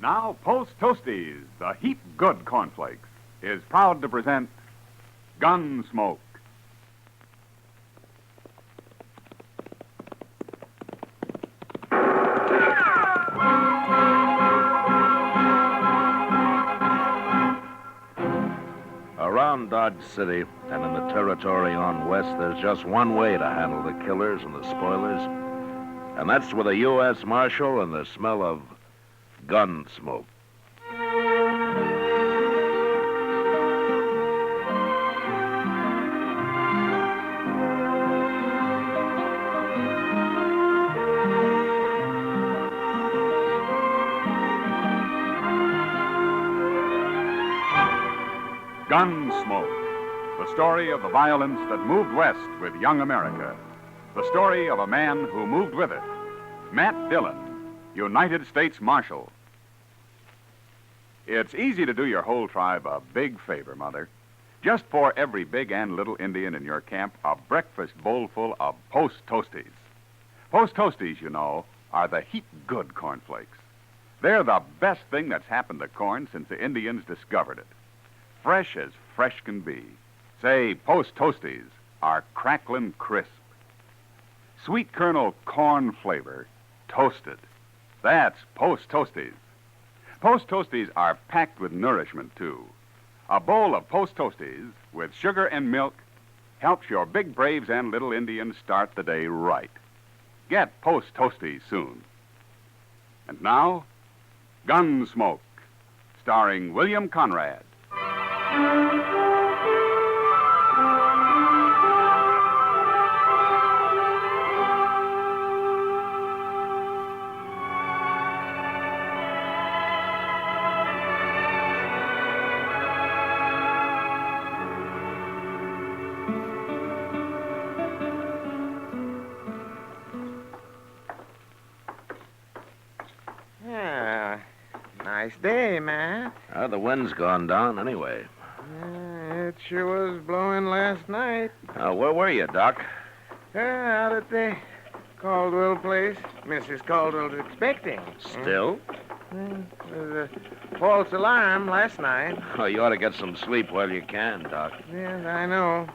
Now, Post Toasties, the heap good cornflakes, is proud to present Gunsmoke. Around Dodge City and in the territory on west, there's just one way to handle the killers and the spoilers, and that's with a U.S. Marshal and the smell of gun smoke. Gunsmoke, the story of the violence that moved west with young America. The story of a man who moved with it. Matt Dillon, United States Marshal. It's easy to do your whole tribe a big favor, Mother. Just pour every big and little Indian in your camp a breakfast bowl full of Post Toasties. Post Toasties, you know, are the heap good cornflakes. They're the best thing that's happened to corn since the Indians discovered it. Fresh as fresh can be. Say, Post Toasties are cracklin' crisp. Sweet kernel corn flavor, toasted. That's Post Toasties. Post Toasties are packed with nourishment, too. A bowl of Post Toasties with sugar and milk helps your big braves and little Indians start the day right. Get Post Toasties soon. And now, Gunsmoke, starring William Conrad. Nice day, Matt. The wind's gone down anyway. It sure was blowing last night. Where were you, Doc? Out at the Caldwell place. Mrs. Caldwell's expecting. Still? There was a false alarm last night. Oh, you ought to get some sleep while you can, Doc. Yes, I know.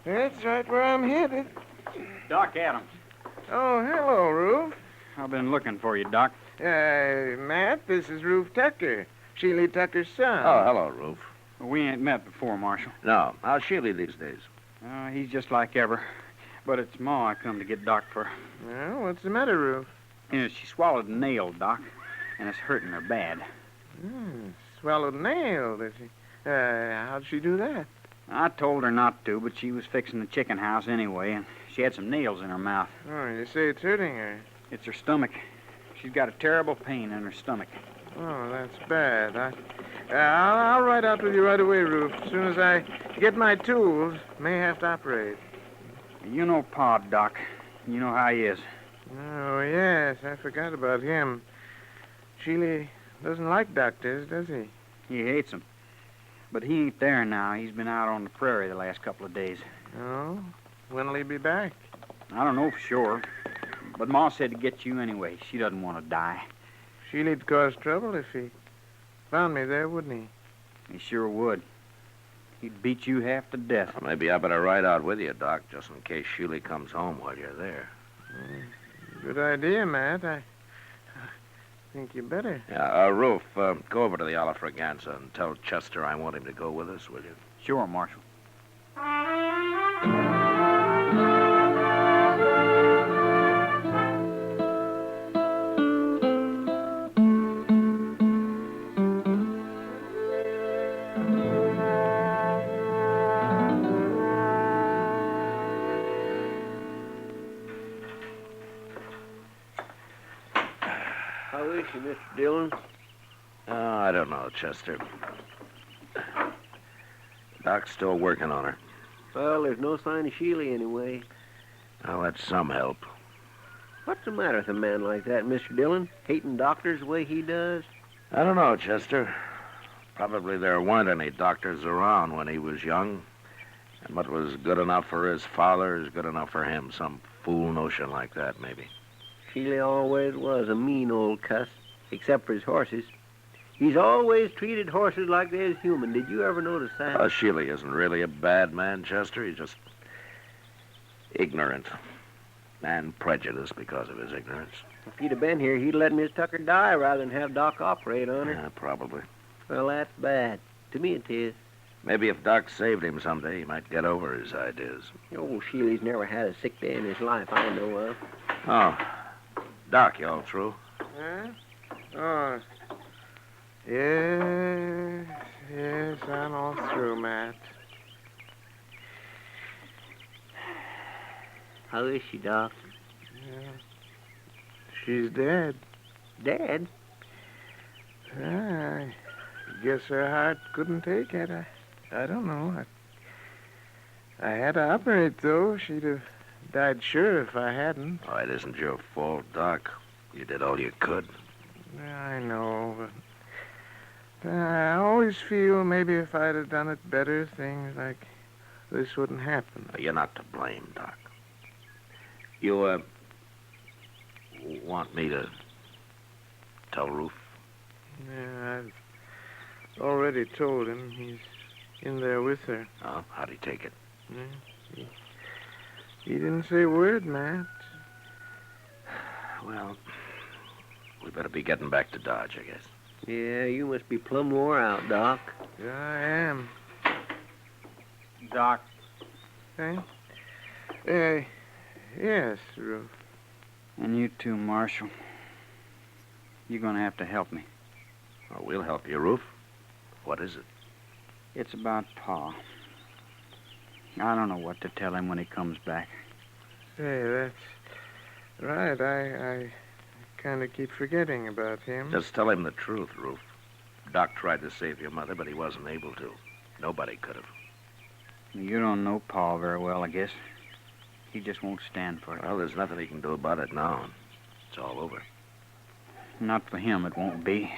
That's right where I'm headed. Doc Adams. Oh, hello, Roof. I've been looking for you, Doc. Matt, this is Roof Tucker, Sheely Tucker's son. Oh, hello, Roof. We ain't met before, Marshal. No. How's Sheely these days? He's just like ever. But it's Ma I come to get Doc for. Well, what's the matter, Roof? She swallowed a nail, Doc, and it's hurting her bad. Swallowed a nail, did she? How'd she do that? I told her not to, but she was fixing the chicken house anyway, and she had some nails in her mouth. Oh, you say it's hurting her? It's her stomach. She's got a terrible pain in her stomach. Oh, that's bad. I'll ride out with you right away, Roof. As soon as I get my tools, may have to operate. You know Pa, Doc. You know how he is. Oh, yes, I forgot about him. Sheely doesn't like doctors, does he? He hates them. But he ain't there now. He's been out on the prairie the last couple of days. Oh? When'll he be back? I don't know for sure. But Ma said to get you anyway. She doesn't want to die. Sheely'd cause trouble if he found me there, wouldn't he? He sure would. He'd beat you half to death. Well, maybe I better ride out with you, Doc, just in case Sheely comes home while you're there. Good idea, Matt. I think you better. Yeah, Roof, go over to the Olafraganza and tell Chester I want him to go with us, will you? Sure, Marshal. How is she, Mr. Dillon? I don't know, Chester. Doc's still working on her. Well, there's no sign of Sheely anyway. Well, that's some help. What's the matter with a man like that, Mr. Dillon? Hating doctors the way he does? I don't know, Chester. Probably there weren't any doctors around when he was young. And what was good enough for his father is good enough for him. Some fool notion like that, maybe. Sheely always was a mean old cuss. except for his horses. He's always treated horses like they're human. Did you ever notice that? Sheely isn't really a bad man, Chester. He's just ignorant and prejudiced because of his ignorance. If he'd have been here, he'd let Miss Tucker die rather than have Doc operate on her. Yeah, probably. Well, that's bad. To me, it is. Maybe if Doc saved him someday, he might get over his ideas. Old Sheely's never had a sick day in his life I know of. Oh, Doc, you all through? Huh? Oh. Yes, I'm all through, Matt. How is she, Doc? Yeah. She's dead. Dead? I guess her heart couldn't take it. I don't know. I had to operate, though. She'd have died sure if I hadn't. Oh, it isn't your fault, Doc. You did all you could. I know, but I always feel maybe if I'd have done it better, things like this wouldn't happen. You're not to blame, Doc. You, want me to tell Roof? Yeah, I've already told him. He's in there with her. Oh, how'd he take it? Yeah, he didn't say a word, Matt. Well, we better be getting back to Dodge, I guess. Yeah, you must be plumb wore out, Doc. Yeah, I am. Doc, Hey? Yes, Ruth. and you too, Marshal. You're going to have to help me. Well, we'll help you, Roof. What is it? It's about Pa. I don't know what to tell him when he comes back. Say, that's right. I kind of keep forgetting about him. Just tell him the truth, Roof. Doc tried to save your mother, but he wasn't able to. Nobody could have. You don't know Pa very well, I guess. He just won't stand for it. Well, there's nothing he can do about it now. It's all over. Not for him, it won't be.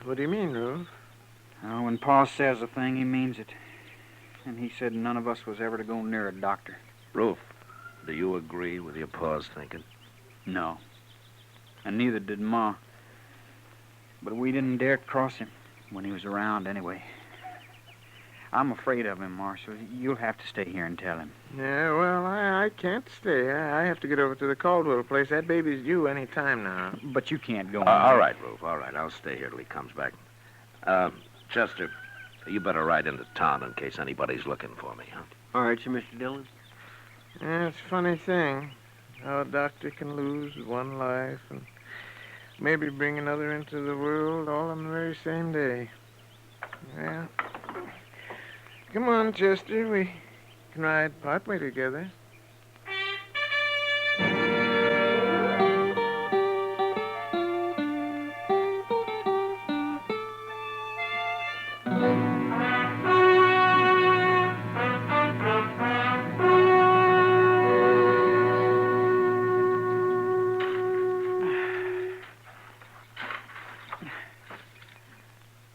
What do you mean, Ruth? When Pa says a thing, he means it. And he said none of us was ever to go near a doctor. Roof, do you agree with your pa's thinking? No. And neither did Ma. But we didn't dare cross him when he was around anyway. I'm afraid of him, Marshal. You'll have to stay here and tell him. Yeah, well, I can't stay. I have to get over to the Caldwell place. That baby's due any time now. But you can't go. All right, Roof, all right. I'll stay here till he comes back. Chester, you better ride into town in case anybody's looking for me, huh? All right, sir, Mr. Dillon. Yeah, it's a funny thing how a doctor can lose one life and maybe bring another into the world all on the very same day. Yeah. Come on, Chester. We can ride partway together.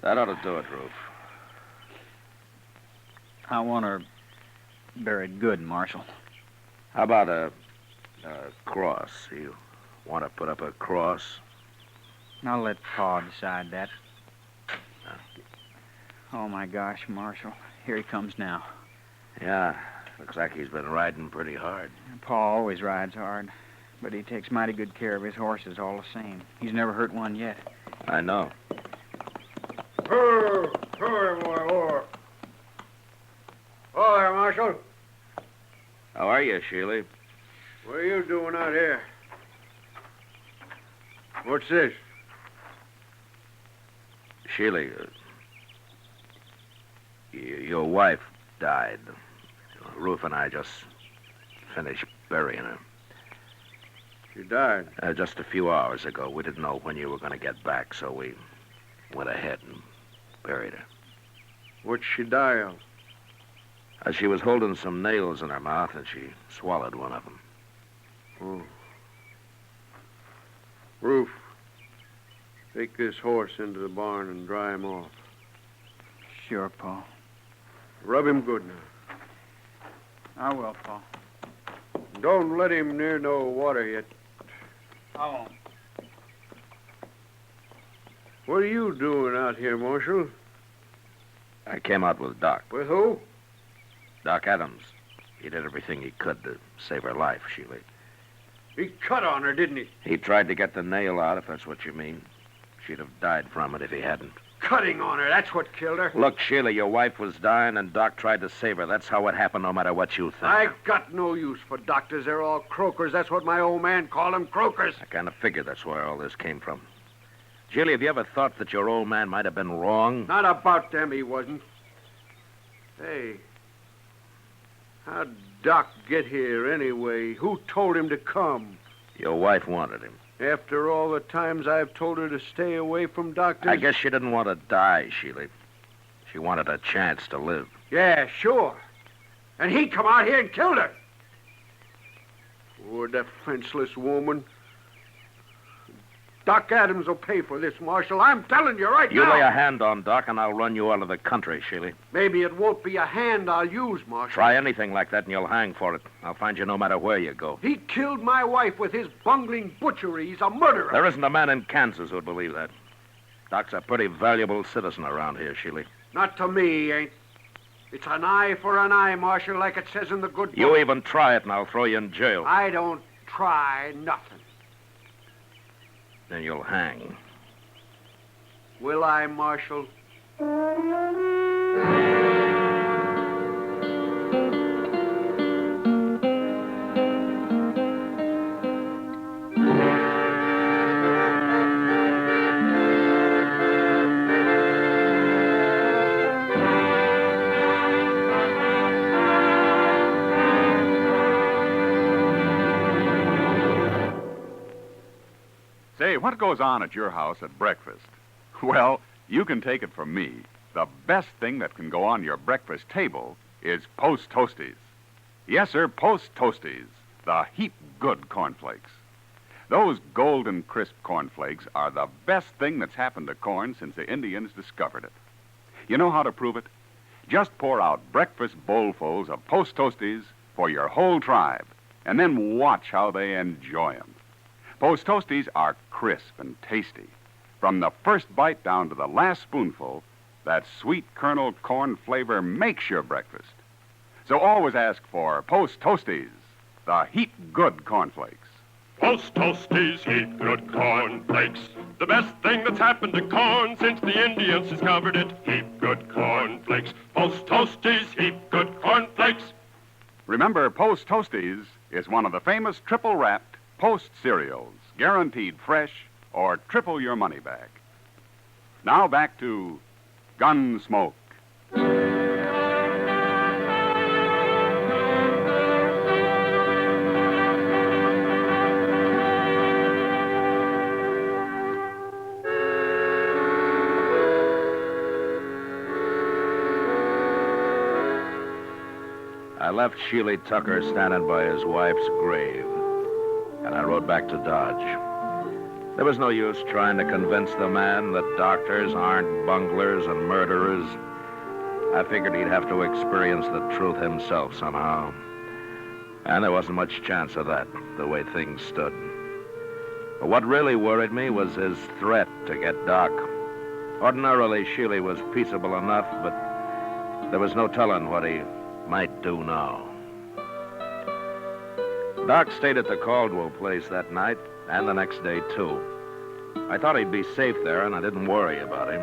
That ought to do it, Roof. I want her buried good, Marshal. How about a cross? You want to put up a cross? I'll let Pa decide that. Oh, my gosh, Marshal. Here he comes now. Yeah, looks like he's been riding pretty hard. Pa always rides hard, but he takes mighty good care of his horses all the same. He's never hurt one yet. I know. Oh, boy. Oh, there, Marshal. How are you, Sheely? What are you doing out here? What's this? Sheely, your wife died. Roof and I just finished burying her. She died. Just a few hours ago. We didn't know when you were going to get back, so we went ahead and buried her. What'd she die of? She was holding some nails in her mouth, and she swallowed one of them. Oh. Roof, take this horse into the barn and dry him off. Sure, Pa. Rub him good now. I will, Pa. Don't let him near no water yet. I won't. What are you doing out here, Marshal? I came out with Doc. With who? Doc Adams. He did everything he could to save her life, Sheila. He cut on her, didn't he? He tried to get the nail out, if that's what you mean. She'd have died from it if he hadn't. Cutting on her, that's what killed her. Look, Sheila, your wife was dying, and Doc tried to save her. That's how it happened, no matter what you think. I got no use for doctors. They're all croakers. That's what my old man called them, croakers. I kind of figured that's where all this came from. Sheila, have you ever thought that your old man might have been wrong? Not about them, he wasn't. Hey, how'd Doc get here anyway? Who told him to come? Your wife wanted him. After all the times I've told her to stay away from doctors? I guess she didn't want to die, Sheila. She wanted a chance to live. Yeah, sure. And he come out here and killed her. Poor defenseless woman. Doc Adams will pay for this, Marshal. I'm telling you right now. You lay a hand on Doc, and I'll run you out of the country, Sheila. Maybe it won't be a hand I'll use, Marshal. Try anything like that, and you'll hang for it. I'll find you no matter where you go. He killed my wife with his bungling butchery. He's a murderer. There isn't a man in Kansas who'd believe that. Doc's a pretty valuable citizen around here, Sheila. Not to me, ain't. It's an eye for an eye, Marshal, like it says in the good book. You even try it, and I'll throw you in jail. I don't try nothing. Then you'll hang. Will I, Marshal? Say, what goes on at your house at breakfast? Well, you can take it from me. The best thing that can go on your breakfast table is Post Toasties. Yes, sir, Post Toasties, the heap good cornflakes. Those golden crisp cornflakes are the best thing that's happened to corn since the Indians discovered it. You know how to prove it? Just pour out breakfast bowlfuls of Post Toasties for your whole tribe, and then watch how they enjoy 'em. Post Toasties are crisp and tasty. From the first bite down to the last spoonful, that sweet kernel corn flavor makes your breakfast. So always ask for Post Toasties, the heap good cornflakes. Post Toasties, heap good cornflakes. The best thing that's happened to corn since the Indians discovered it. Heap good cornflakes. Post Toasties, heap good cornflakes. Remember, Post Toasties is one of the famous triple-wrapped Post cereals, guaranteed fresh or triple your money back. Now back to Gunsmoke. I left Sheely Tucker standing by his wife's grave, and I rode back to Dodge. There was no use trying to convince the man that doctors aren't bunglers and murderers. I figured he'd have to experience the truth himself somehow. And there wasn't much chance of that, the way things stood. But what really worried me was his threat to get Doc. Ordinarily, Sheely was peaceable enough, but there was no telling what he might do now. Doc stayed at the Caldwell place that night and the next day, too. I thought he'd be safe there, and I didn't worry about him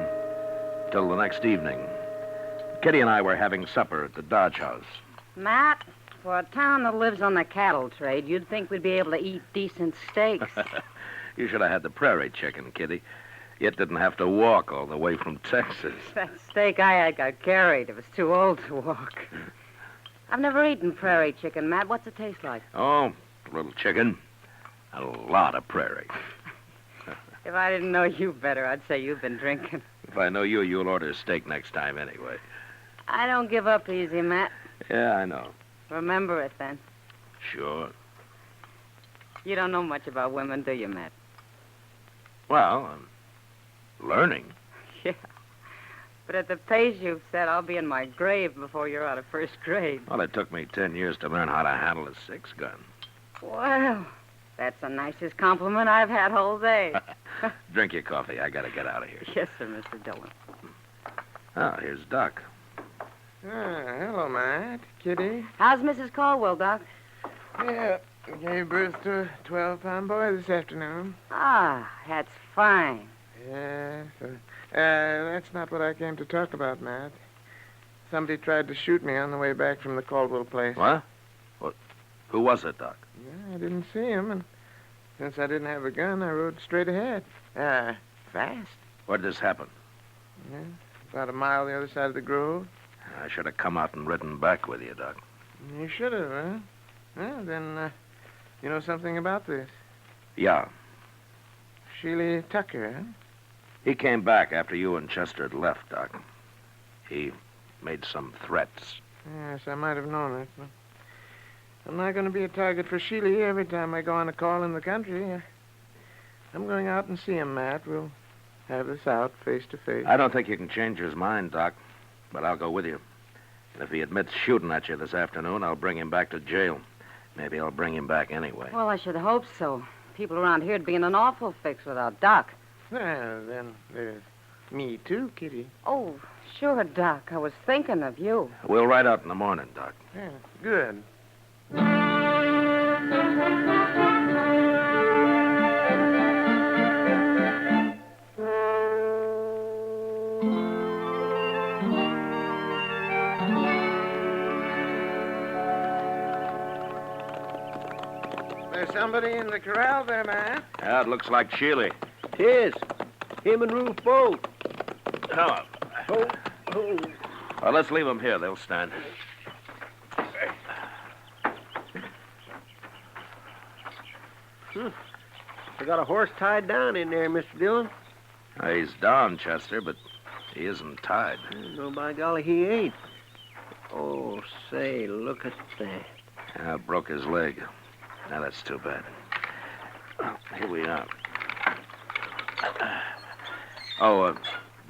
till the next evening. Kitty and I were having supper at the Dodge house. Matt, for a town that lives on the cattle trade, you'd think we'd be able to eat decent steaks. You should have had the prairie chicken, Kitty. It didn't have to walk all the way from Texas. That steak I had got carried. It was too old to walk. I've never eaten prairie chicken, Matt. What's it taste like? Oh, a little chicken, a lot of prairie. If I didn't know you better, I'd say you've been drinking. If I know you, you'll order steak next time anyway. I don't give up easy, Matt. Yeah, I know. Remember it, then. Sure. You don't know much about women, do you, Matt? Well, I'm learning. Yeah. But at the pace you've set, I'll be in my grave before you're out of first grade. Well, it took me 10 years to learn how to handle a 6-gun. Well, That's the nicest compliment I've had all day. Drink your coffee. I gotta get out of here. Yes, sir, Mr. Dillon. Oh, here's Doc. Hello, Matt. Kitty. How's Mrs. Caldwell, Doc? Yeah, gave birth to a 12-pound boy this afternoon. Ah, that's fine. Yes. That's not what I came to talk about, Matt. Somebody tried to shoot me on the way back from the Caldwell place. What? Who was it, Doc? Yeah, I didn't see him, and since I didn't have a gun, I rode straight ahead. Fast. Where did this happen? Yeah, about a mile the other side of the grove. I should have come out and ridden back with you, Doc. You should have, huh? Well, then, you know something about this. Yeah. Sheely Tucker, huh? He came back after you and Chester had left, Doc. He made some threats. Yes, I might have known it, but I'm not going to be a target for Sheely every time I go on a call in the country. I'm going out and see him, Matt. We'll have this out face to face. I don't think you can change his mind, Doc, but I'll go with you. And if he admits shooting at you this afternoon, I'll bring him back to jail. Maybe I'll bring him back anyway. Well, I should hope so. People around here'd be in an awful fix without Doc. Well, then there's me too, Kitty. Oh, sure, Doc. I was thinking of you. We'll ride out in the morning, Doc. Yeah, good. There's somebody in the corral there, Matt. Yeah, it looks like Sheely. Tis. Him and Ruth both. Oh. Oh. Well, let's leave them here. They'll stand. I got a horse tied down in there, Mr. Dillon. He's down, Chester, but he isn't tied. No, by golly, he ain't. Oh, say, look at that. Yeah, broke his leg. Now, that's too bad. Well, here we are. Oh,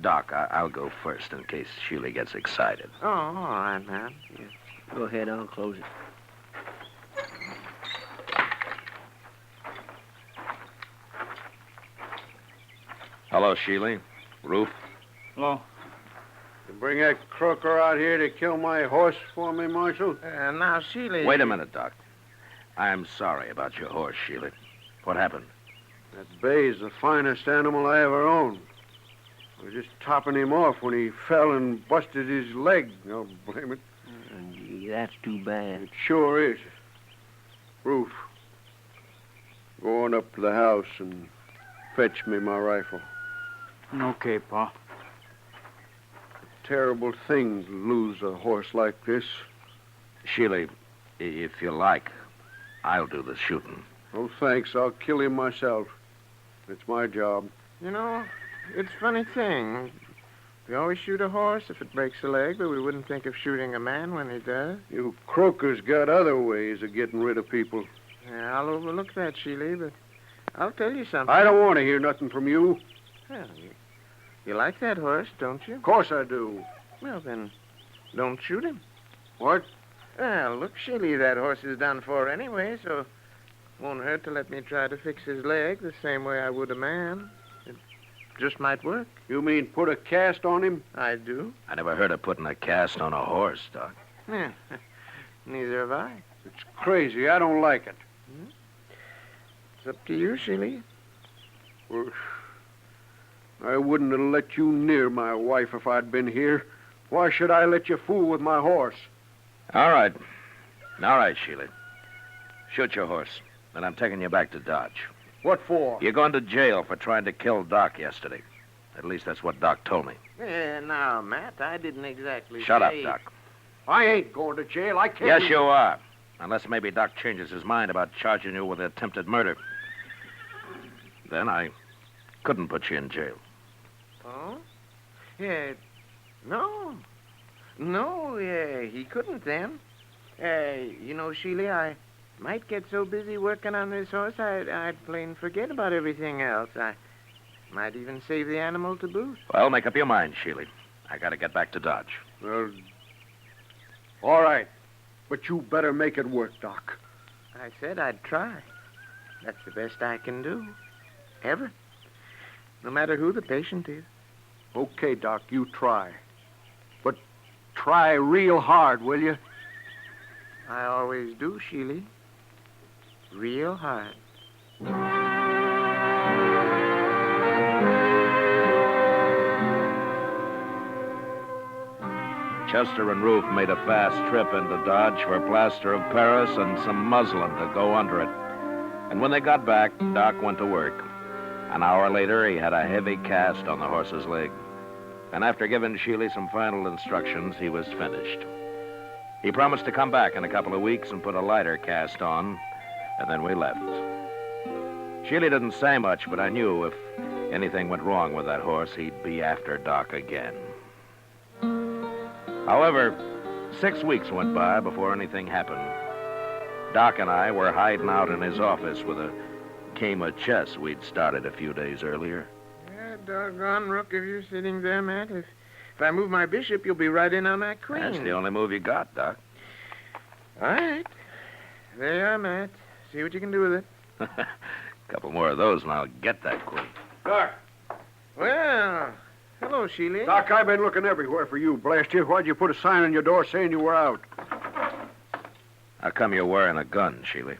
Doc, I'll go first in case Sheely gets excited. Oh, all right, Matt. Yeah. Go ahead, I'll close it. Hello, Sheely. Ruth. Hello. You bring that croaker out here to kill my horse for me, Marshal? Now, Sheely... Wait a minute, Doc. I'm sorry about your horse, Sheely. What happened? That bay's the finest animal I ever owned. I was just topping him off when he fell and busted his leg. I'll blame it. Gee, that's too bad. It sure is. Ruth, go on up to the house and fetch me my rifle. Okay, Pa. Terrible thing to lose a horse like this. Sheely, if you like, I'll do the shooting. Oh, thanks. I'll kill him myself. It's my job. You know, it's a funny thing. We always shoot a horse if it breaks a leg, but we wouldn't think of shooting a man when he does. You croakers got other ways of getting rid of people. Yeah, I'll overlook that, Sheely, but I'll tell you something. I don't want to hear nothing from you. Well, you like that horse, don't you? Of course I do. Well, then, don't shoot him. What? Well, look, Sheely, that horse is done for anyway, so it won't hurt to let me try to fix his leg the same way I would a man. It just might work. You mean put a cast on him? I do. I never heard of putting a cast on a horse, Doc. Yeah, neither have I. It's crazy. I don't like it. It's up to you, Sheely. Well, I wouldn't have let you near my wife if I'd been here. Why should I let you fool with my horse? All right, Sheely. Shoot your horse, and I'm taking you back to Dodge. What for? You're going to jail for trying to kill Doc yesterday. At least that's what Doc told me. Yeah, now, Matt, I didn't exactly Shut up, say... Doc. I ain't going to jail. I can't. Yes, you are. Unless maybe Doc changes his mind about charging you with attempted murder. Then I couldn't put you in jail. Oh? Yeah, no. No, he couldn't then. You know, Sheely, I might get so busy working on this horse, I'd plain forget about everything else. I might even save the animal to boot. Well, make up your mind, Sheely. I gotta get back to Dodge. Well, all right. But you better make it work, Doc. I said I'd try. That's the best I can do. Ever. No matter who the patient is. Okay, Doc, you try. But try real hard, will you? I always do, Sheely. Real hard. Chester and Ruth made a fast trip into Dodge for plaster of Paris and some muslin to go under it. And when they got back, Doc went to work. An hour later, he had a heavy cast on the horse's leg. And after giving Sheely some final instructions, he was finished. He promised to come back in a couple of weeks and put a lighter cast on, and then we left. Sheely didn't say much, but I knew if anything went wrong with that horse, he'd be after Doc again. However, 6 weeks went by before anything happened. Doc and I were hiding out in his office with a game of chess we'd started a few days earlier. Yeah, doggone rook, if you're sitting there, Matt. If I move my bishop, you'll be right in on that queen. That's the only move you got, Doc. All right. There you are, Matt. See what you can do with it. A couple more of those and I'll get that queen. Doc. Well, hello, Sheely. Doc, I've been looking everywhere for you, blast you. Why'd you put a sign on your door saying you were out? How come you're wearing a gun, Sheely?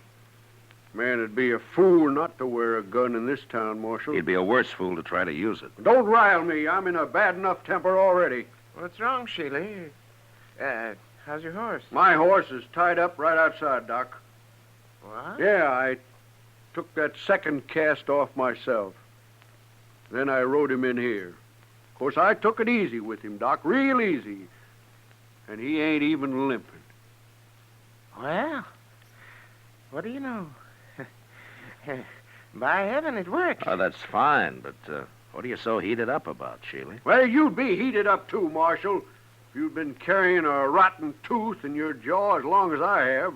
Man, it'd be a fool not to wear a gun in this town, Marshal. You'd be a worse fool to try to use it. Don't rile me. I'm in a bad enough temper already. What's wrong, Sheely? How's your horse? My horse is tied up right outside, Doc. What? Yeah, I took that second cast off myself. Then I rode him in here. Of course, I took it easy with him, Doc, real easy. And he ain't even limping. Well, what do you know? By heaven, it works. Oh, that's fine, but what are you so heated up about, Sheely? Well, you'd be heated up too, Marshal. If you'd been carrying a rotten tooth in your jaw as long as I have.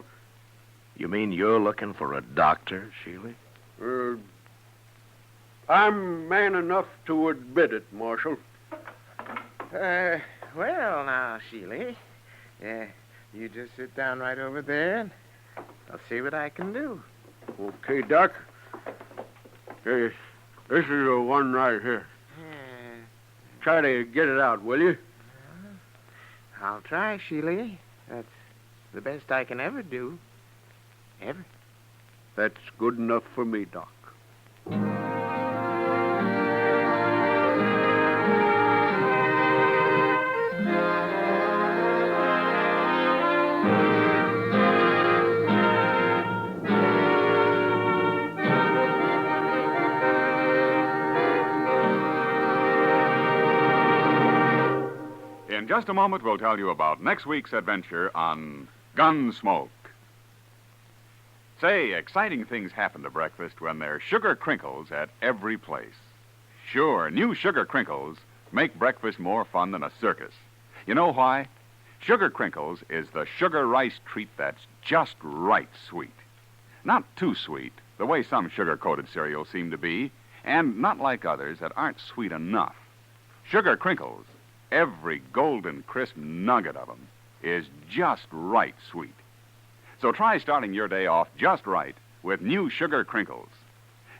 You mean you're looking for a doctor, Sheely? I'm man enough to admit it, Marshal. Well, now, Sheely. You just sit down right over there, and I'll see what I can do. Okay, Doc. Hey, this is the one right here. Try to get it out, will you? I'll try, Sheely. That's the best I can ever do. Ever. That's good enough for me, Doc. In just a moment, we'll tell you about next week's adventure on Gunsmoke. Say, exciting things happen to breakfast when there's sugar crinkles at every place. Sure, new sugar crinkles make breakfast more fun than a circus. You know why? Sugar crinkles is the sugar rice treat that's just right sweet. Not too sweet, the way some sugar-coated cereals seem to be, and not like others that aren't sweet enough. Sugar crinkles, every golden crisp nugget of them, is just right sweet. So try starting your day off just right with new sugar crinkles.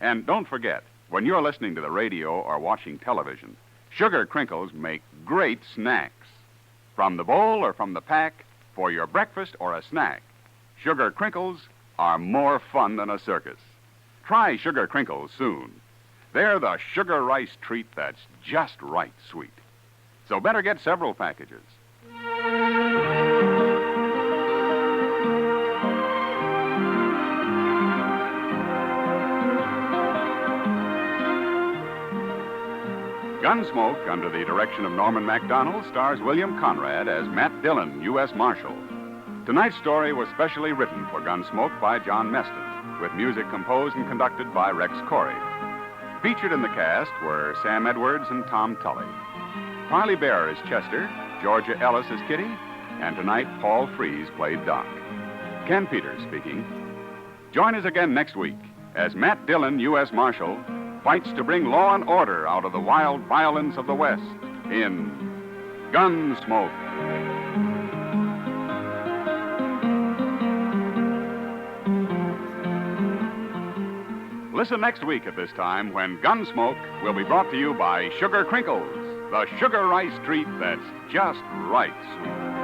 And don't forget, when you're listening to the radio or watching television, sugar crinkles make great snacks. From the bowl or from the pack, for your breakfast or a snack, sugar crinkles are more fun than a circus. Try sugar crinkles soon. They're the sugar rice treat that's just right sweet. So better get several packages. Gunsmoke, under the direction of Norman Macdonnell, stars William Conrad as Matt Dillon, U.S. Marshal. Tonight's story was specially written for Gunsmoke by John Meston, with music composed and conducted by Rex Corey. Featured in the cast were Sam Edwards and Tom Tully. Parley Baer is Chester, Georgia Ellis is Kitty, and tonight Paul Frees played Doc. Ken Peters speaking. Join us again next week as Matt Dillon, U.S. Marshal, fights to bring law and order out of the wild violence of the West in Gunsmoke. Listen next week at this time when Gunsmoke will be brought to you by Sugar Crinkles, the sugar rice treat that's just right sweet.